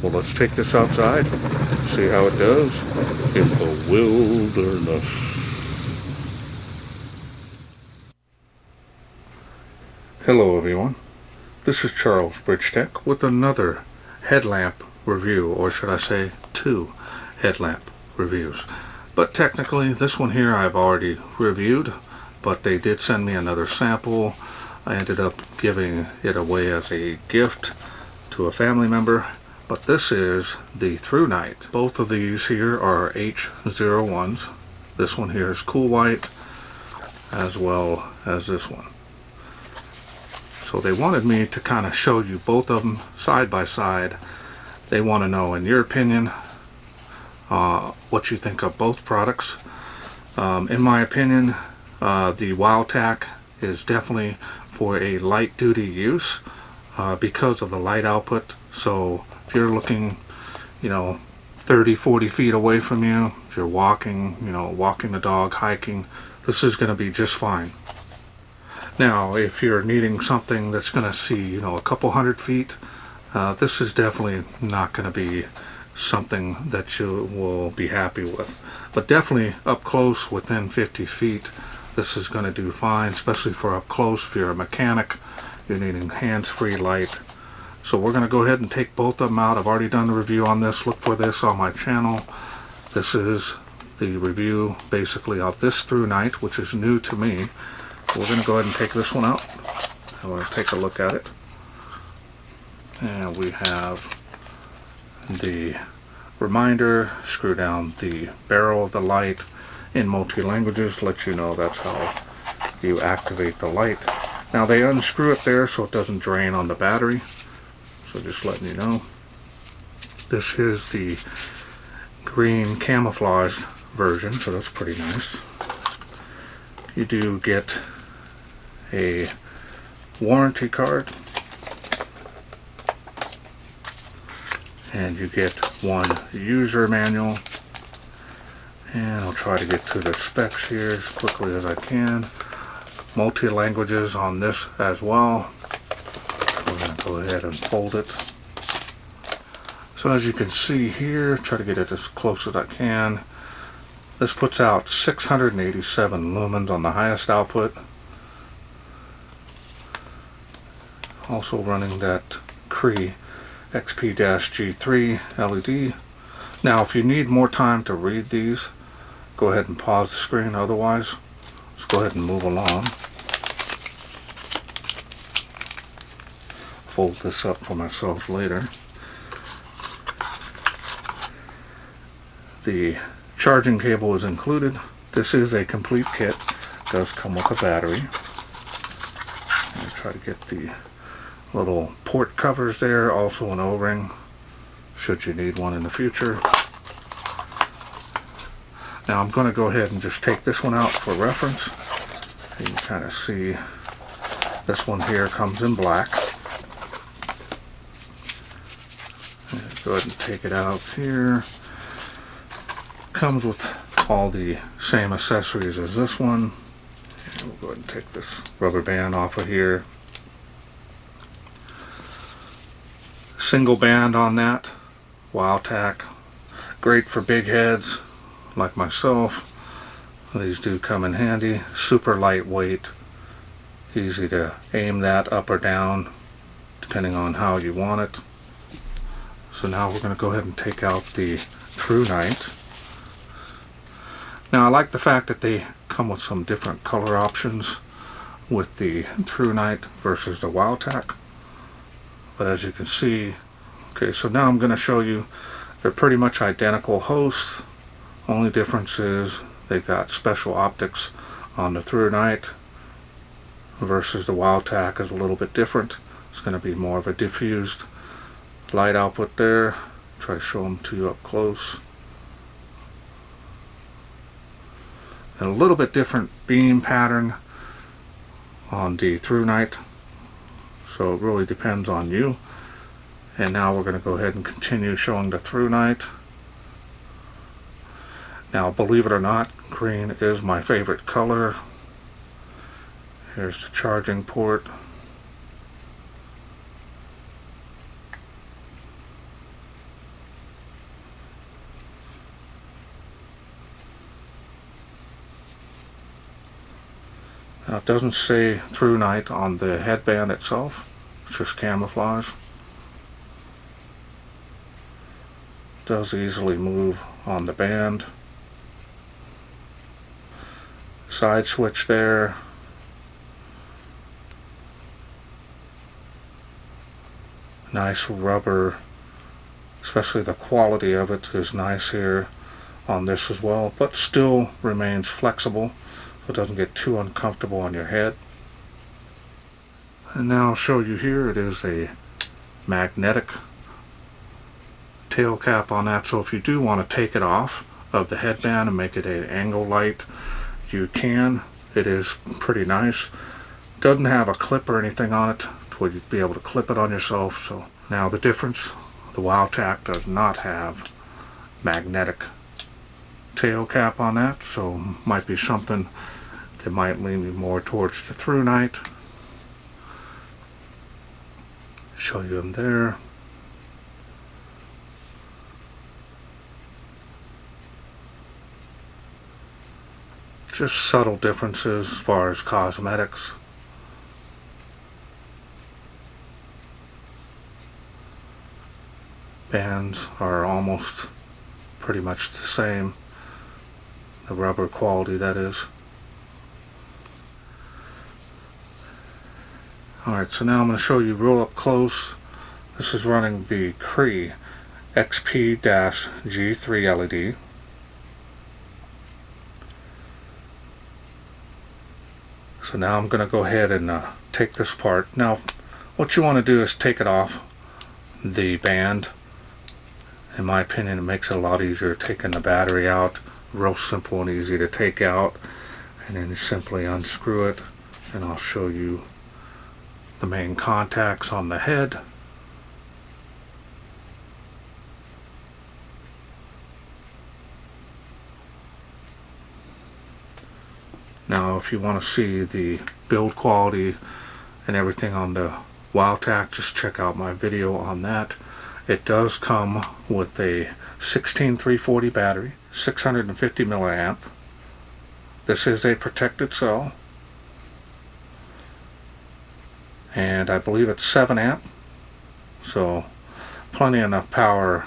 Well, let's take this outside, see how it does in the wilderness. Hello everyone, this is Charles BridgTec with another headlamp review, or should I say 2 headlamp reviews. But technically this one here I've already reviewed, but they did send me another sample. I ended up giving it away as a gift to a family member. But this is the ThruNite. Both of these here are H01s. This one here is cool white, as well as this one. So they wanted me to kind of show you both of them side by side. They want to know, in your opinion, what you think of both products. In my opinion, the WowTac is definitely for a light duty use because of the light output. So if you're looking, 30-40 feet away from you, if you're walking, walking the dog, hiking, this is going to be just fine. Now if you're needing something that's going to see, a couple hundred feet, this is definitely not going to be something that you will be happy with. But definitely up close, within 50 feet, this is going to do fine, especially for up close. If you're a mechanic, you're needing hands-free light. So we're going to go ahead and take both of them out. I've already done the review on this. Look for this on my channel. This is the review basically of this ThruNite, which is new to me. We're going to go ahead and take this one out. I want to take a look at it. And we have the reminder, screw down the barrel of the light in multi-languages, let you know that's how you activate the light. Now they unscrew it there so it doesn't drain on the battery, so just letting you know. This is the green camouflage version, so that's pretty nice. You do get a warranty card, and you get one user manual. And I'll try to get to the specs here as quickly as I can. Multi-languages on this as well. We're going to go ahead and fold it. So as you can see here, try to get it as close as I can. This puts out 687 lumens on the highest output. Also running that Cree XP-G3 LED. Now if you need more time to read these, go ahead and pause the screen. Otherwise, let's go ahead and move along. Fold this up for myself later. The charging cable is included. This is a complete kit. It does come with a battery. I'll try to get the little port covers there, also an O-ring should you need one in the future. Now I'm going to go ahead and just take this one out for reference. You can kind of see this one here comes in black. Go ahead and take it out here. Comes with all the same accessories as this one. And we'll go ahead and take this rubber band off of here. Single band on that. WowTac. Great for big heads like myself. These do come in handy. Super lightweight. Easy to aim that up or down depending on how you want it. So now we're going to go ahead and take out the ThruNite. Now I like the fact that they come with some different color options with the ThruNite versus the WowTac. But as you can see, okay, so now I'm going to show you, they're pretty much identical hosts. Only difference is they've got special optics on the ThruNite versus the WowTac is a little bit different. It's going to be more of a diffused light output there. Try to show them to you up close. And a little bit different beam pattern on the ThruNite. So it really depends on you. And now we're going to go ahead and continue showing the ThruNite. Now believe it or not, green is my favorite color. Here's the charging port. Now it doesn't say ThruNite on the headband itself, it's just camouflage. It does easily move on the band. Side switch there. Nice rubber, especially the quality of it is nice here on this as well, but still remains flexible so it doesn't get too uncomfortable on your head. And now I'll show you here, it is a magnetic tail cap on that, so if you do want to take it off of the headband and make it an angle light, you can. It is pretty nice. Doesn't have a clip or anything on it to where you'd be able to clip it on yourself. So now the difference, the WowTac does not have magnetic tail cap on that, so might be something that might lean you more towards the ThruNite. Show you them there. Just subtle differences as far as cosmetics. Bands are almost pretty much the same. The rubber quality, that is. Alright, so now I'm going to show you real up close. This is running the Cree XP-G3 LED. So now I'm going to go ahead and take this apart. Now what you want to do is take it off the band. In my opinion, it makes it a lot easier taking the battery out. Real simple and easy to take out. And then you simply unscrew it, and I'll show you the main contacts on the head. Now if you want to see the build quality and everything on the WowTac, just check out my video on that. It does come with a 16340 battery, 650 milliamp. This is a protected cell, and I believe it's 7 amp, so plenty enough power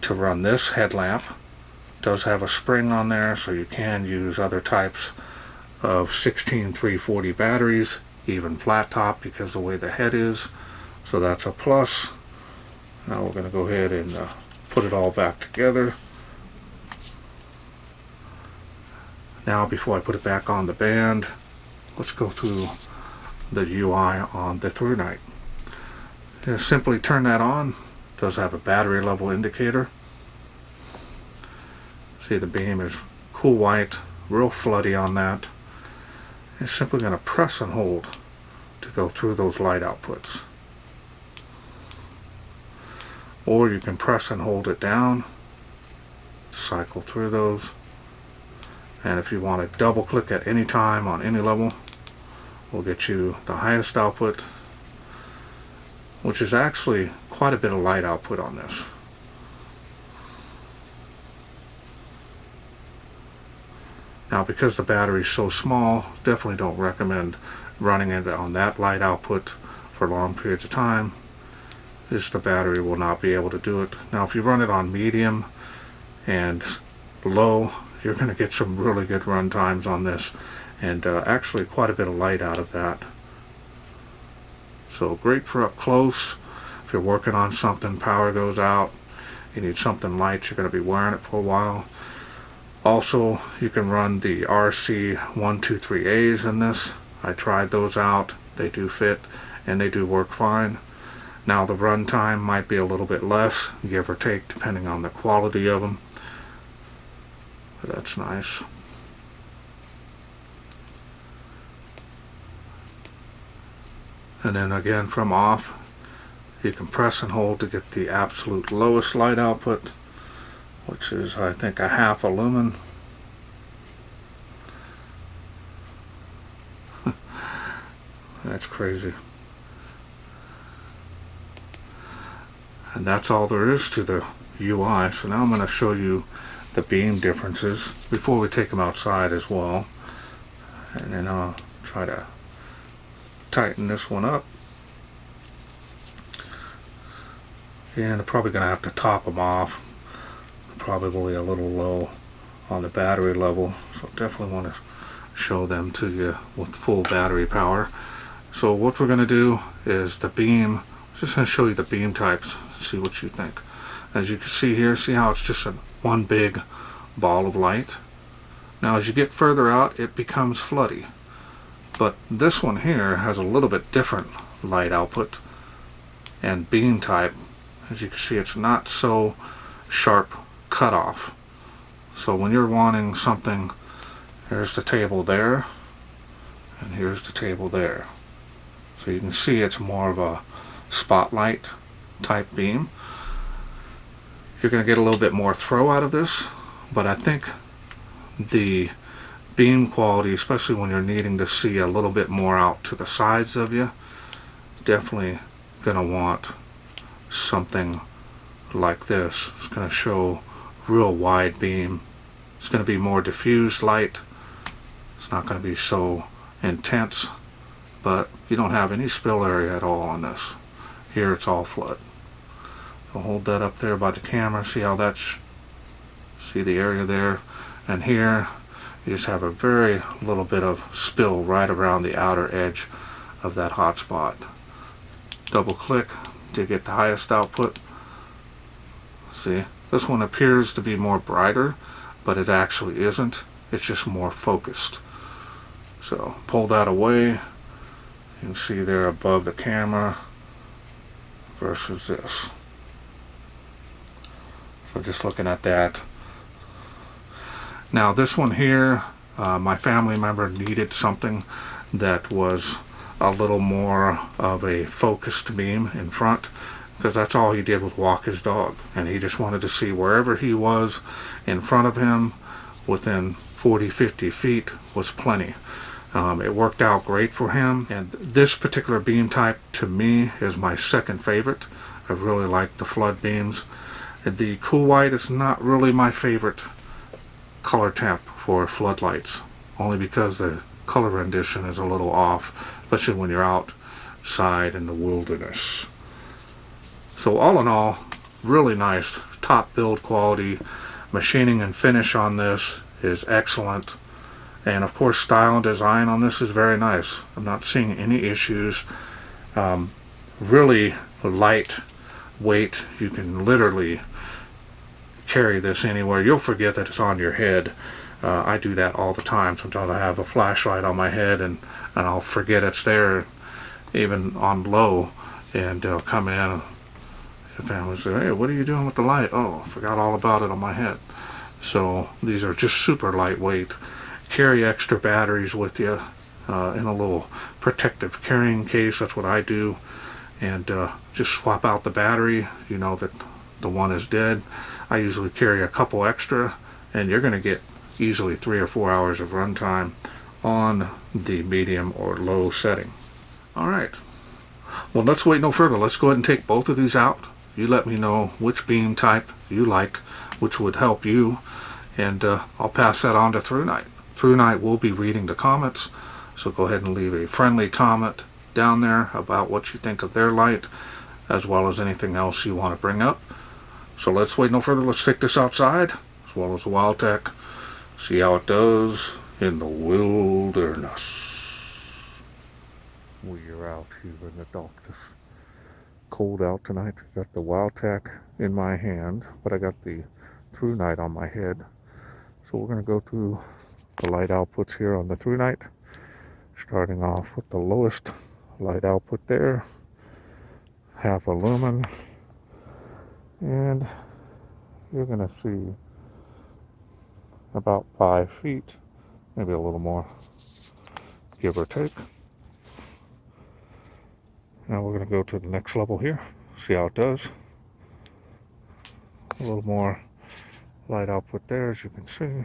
to run this headlamp. It does have a spring on there, so you can use other types of 16340 batteries, even flat top, because the way the head is, so that's a plus. Now we're going to go ahead and put it all back together. Now before I put it back on the band, let's go through the UI on the ThruNite. Just simply turn that on. It does have a battery level indicator. See, the beam is cool white, real floody on that. You're simply going to press and hold to go through those light outputs. Or you can press and hold it down, cycle through those. And if you want to double click at any time on any level, we'll get you the highest output, which is actually quite a bit of light output on this. Now because the battery is so small, definitely don't recommend running it on that light output for long periods of time. Just the battery will not be able to do it. Now if you run it on medium and low, you're going to get some really good run times on this, and actually quite a bit of light out of that. So great for up close. If you're working on something, power goes out, you need something light, you're going to be wearing it for a while. Also, you can run the RC123As in this. I tried those out. They do fit and they do work fine. Now the run time might be a little bit less, give or take, depending on the quality of them. But that's nice. And then again from off, you can press and hold to get the absolute lowest light output, which is I think a half a lumen. That's crazy. And that's all there is to the UI. So now I'm going to show you the beam differences before we take them outside as well. And then I'll try to tighten this one up. And I'm probably going to have to top them off. Probably a little low on the battery level, so definitely want to show them to you with full battery power. So what we're going to do is the beam, just going to show you the beam types, see what you think. As you can see here, see how it's just one big ball of light. Now as you get further out, it becomes floody. But this one here has a little bit different light output and beam type. As you can see, it's not so sharp cutoff. So when you're wanting something, here's the table there, and here's the table there. So you can see it's more of a spotlight type beam. You're going to get a little bit more throw out of this, but I think the beam quality, especially when you're needing to see a little bit more out to the sides of you, definitely going to want something like this. It's going to show real wide beam. It's going to be more diffused light. It's not going to be so intense, but you don't have any spill area at all on this. Here it's all flood. So hold that up there by the camera, see how that's, see the area there, and here you just have a very little bit of spill right around the outer edge of that hot spot. Double click to get the highest output. See, this one appears to be more brighter, but it actually isn't. It's just more focused. So pull that away. You can see there above the camera versus this. So just looking at that. Now this one here, my family member needed something that was a little more of a focused beam in front, because that's all he did was walk his dog, and he just wanted to see wherever he was in front of him within 40-50 feet was plenty. It worked out great for him, and this particular beam type to me is my second favorite. I really like the flood beams. The cool white is not really my favorite color temp for floodlights, only because the color rendition is a little off, especially when you're outside in the wilderness. So all in all, really nice top build quality. Machining and finish on this is excellent, and of course style and design on this is very nice. I'm not seeing any issues. Really light weight. You can literally carry this anywhere. You'll forget that it's on your head. I do that all the time. Sometimes I have a flashlight on my head and I'll forget it's there, even on low, and they'll come in. The family say, "Hey, what are you doing with the light?" "Oh, I forgot all about it on my head." So these are just super lightweight. Carry extra batteries with you in a little protective carrying case. That's what I do. And just swap out the battery. You know that the one is dead. I usually carry a couple extra, and you're going to get easily 3 or 4 hours of runtime on the medium or low setting. Alright, well, let's wait no further. Let's go ahead and take both of these out. You let me know which beam type you like, which would help you, and I'll pass that on to ThruNite. ThruNite will be reading the comments, so go ahead and leave a friendly comment down there about what you think of their light, as well as anything else you want to bring up. So let's wait no further. Let's take this outside, as well as the WowTac, see how it does in the wilderness. We're out here in the darkness. Cold out tonight. Got the WowTac in my hand, but I got the ThruNite on my head. So we're going to go through the light outputs here on the ThruNite, starting off with the lowest light output there, half a lumen, and you're going to see about 5 feet, maybe a little more, give or take. Now we're going to go to the next level here, see how it does. A little more light output there, as you can see.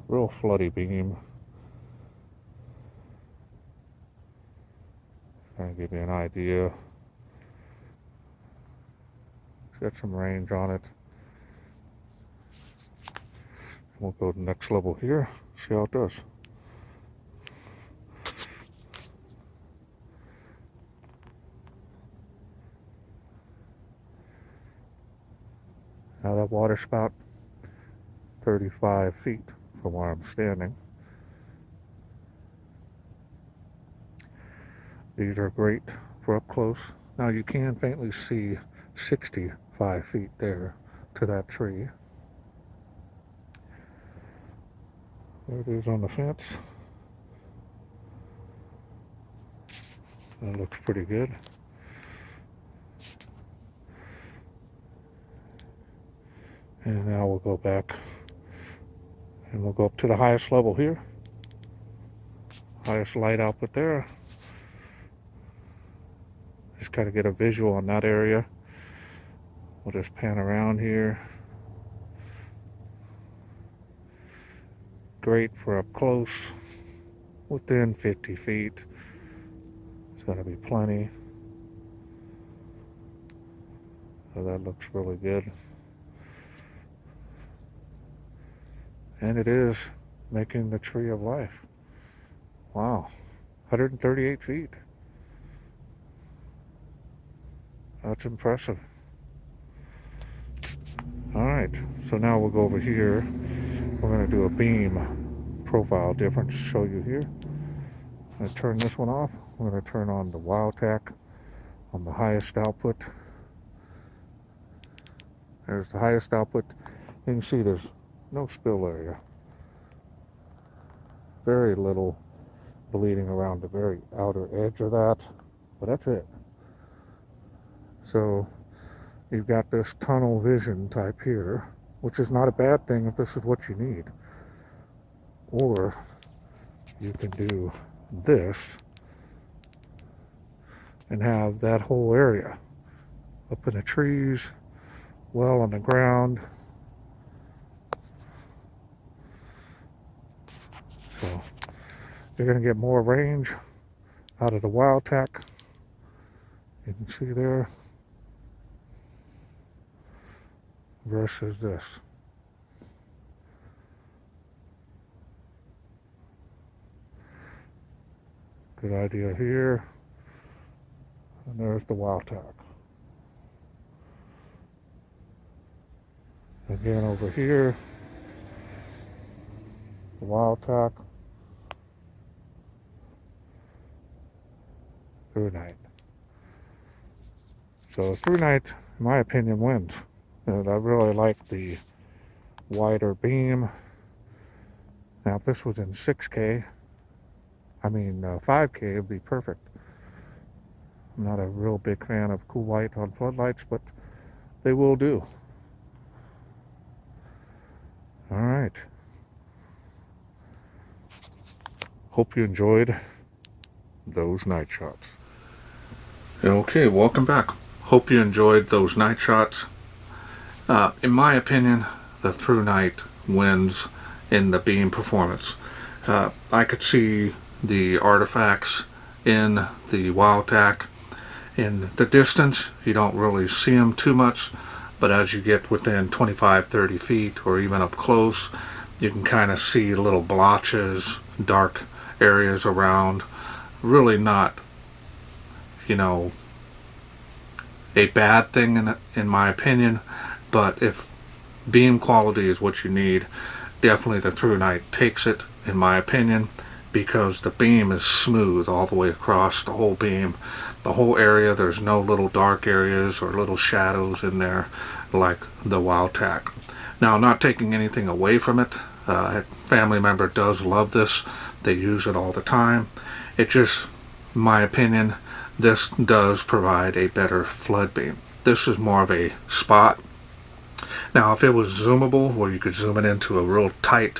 Real floody beam. Trying to give you an idea. Got some range on it. We'll go to the next level here, see how it does. Now that water spout, 35 feet from where I'm standing. These are great for up close. Now you can faintly see 65 feet there to that tree. There it is on the fence. That looks pretty good. And now we'll go back and we'll go up to the highest level here. Highest light output there. Just got to get a visual on that area. We'll just pan around here. Great for up close, within 50 feet. It's going to be plenty. So that looks really good. And it is making the tree of life. Wow, 138 feet. That's impressive. Alright, so now we'll go over here. We're going to do a beam profile difference, show you here. I'm going to turn this one off. We're going to turn on the WowTac on the highest output. There's the highest output. You can see there's no spill area. Very little bleeding around the very outer edge of that, but that's it. So you've got this tunnel vision type here, which is not a bad thing if this is what you need. Or you can do this and have that whole area up in the trees, well on the ground. So you're going to get more range out of the WowTac. You can see there versus this. Good idea here. And there's the WowTac. Again over here, the WowTac. ThruNite. So ThruNite, in my opinion, wins. And I really like the wider beam. Now if this was in 6K, 5K, it would be perfect. I'm not a real big fan of cool white on floodlights, but they will do. Alright. Hope you enjoyed those night shots. Okay, welcome back. Hope you enjoyed those night shots. In my opinion, the ThruNite wins in the beam performance. I could see the artifacts in the WowTac. In the distance, you don't really see them too much, but as you get within 25-30 feet or even up close, you can kind of see little blotches, dark areas around. Really not, a bad thing in my opinion, but if beam quality is what you need, definitely the ThruNite takes it, in my opinion, because the beam is smooth all the way across the whole beam. The whole area, there's no little dark areas or little shadows in there like the WowTac. Now, I'm not taking anything away from it. A family member does love this. They use it all the time. It just, in my opinion, this does provide a better flood beam. This is more of a spot. Now, if it was zoomable, where you could zoom it into a real tight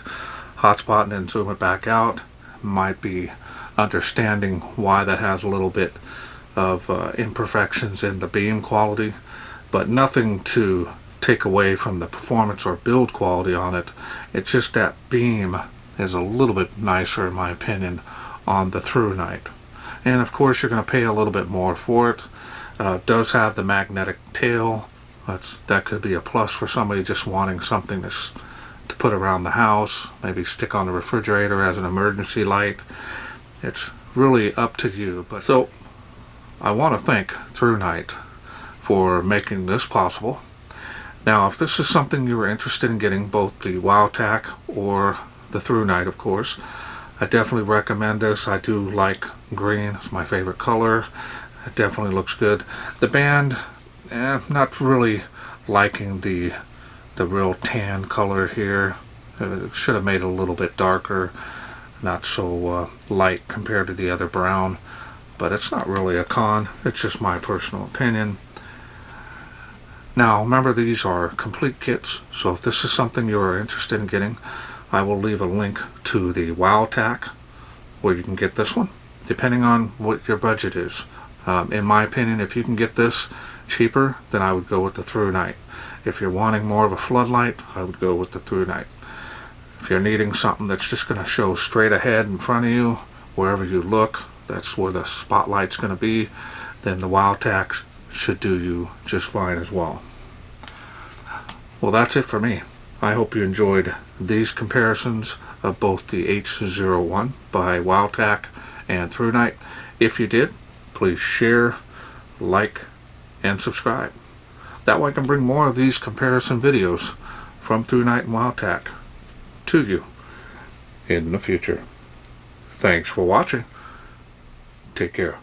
hotspot and then zoom it back out, might be understanding why that has a little bit of imperfections in the beam quality, but nothing to take away from the performance or build quality on it. It's just that beam is a little bit nicer, in my opinion, on the ThruNite. And of course, you're going to pay a little bit more for it. It does have the magnetic tail. That could be a plus for somebody just wanting something that's to put around the house, maybe stick on the refrigerator as an emergency light. It's really up to you. But so I want to thank ThruNite for making this possible. Now, if this is something you are interested in getting, both the WowTac or the ThruNite, of course, I definitely recommend this. I do like green. It's my favorite color. It definitely looks good. The band, not really liking the real tan color here. It should have made it a little bit darker, not so light compared to the other brown. But it's not really a con. It's just my personal opinion. Now, remember, these are complete kits, so if this is something you are interested in getting, I will leave a link to the WowTac where you can get this one, depending on what your budget is. In my opinion, if you can get this cheaper, then I would go with the ThruNite. If you're wanting more of a floodlight, I would go with the ThruNite. If you're needing something that's just going to show straight ahead in front of you, wherever you look, that's where the spotlight's going to be, then the WowTac should do you just fine as well. Well, that's it for me. I hope you enjoyed these comparisons of both the H01 by WowTac and ThruNite. If you did, please share, like, and subscribe. That way I can bring more of these comparison videos from ThruNite and WowTac to you in the future. Thanks for watching. Take care.